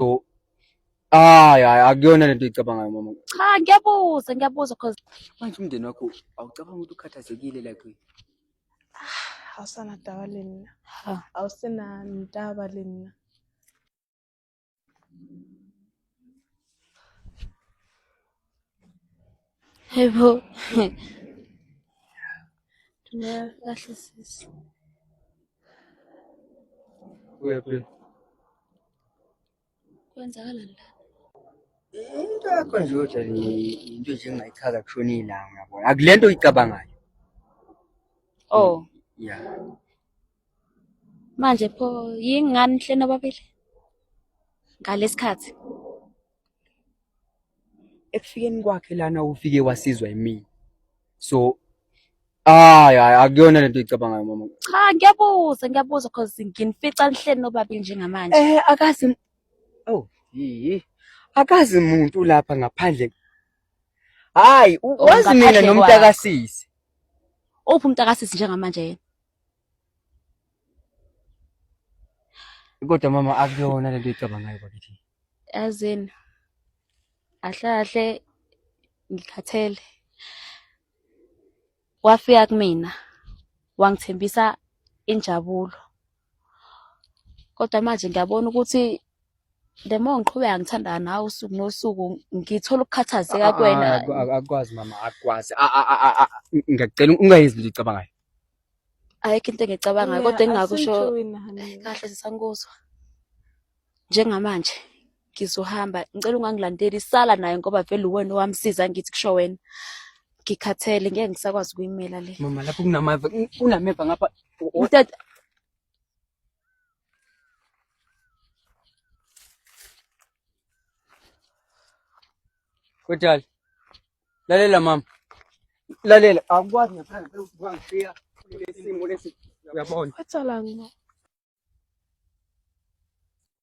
So, hayi akuyona lento oyicabangayo mama. Cha, ngiyabuza cause Manje umndeni wakho awucabanga ukuthi ukhathazekile la kuwe? Awusanadaba lena. Awusenandaba lena. Yebo. Kahle sisi. Uyaphi? Kwenzakalani la? Into yakho nje kodwa into nje engayichaza kushona ilanga yabona. Akulento oyicabangayo. Oh, Yeah. manje pho yingani nihleni ababili? Ngalesikhathi. Ekufikeni kwakhe lana ufike wasizwa yimina. So, hayi akuyona lento oyicabangayo mama. Cha, ngiyabuza cause nginifica nihleni nobabili njengamanje. Akazi. Oh, akazi umuntu lapha ngaphandle. Hayi, wazi mina ngaphandle nomntakasisi. Uphi umntakasisi njengamanje yena? Kodwa mama akuyona lento oyicabangayo bakithi. Yazini. Ahle ngikhathele. Wafika kumina. Wangithembisa injabulo. Kodwa manje ngiyabona ukuthi lemo ngiqhubeka ngithanda nawe usuku nosuku ngithola ukukhathazeka kuwena. Akwazi mama akwazi. Ngiyacela ungayenzi into oyicabangayo. Ayikho into engicabangayo kodwa engingakusho Kahle. kahle sisanguzwa. Njengamanje ngizohamba ngicela ungangilandeli isala naye ngoba vele uwena owamsiza ngithi kusho wena. Ngikhathele ngeke ngisakwazi ukuyimela le. Mama lapho kunameva ngapha. Mtata Kodwa lalela mama. Lalela akwazi ngaphandle ukwangishiya kulesimo lesi uyabona. Kwethalani?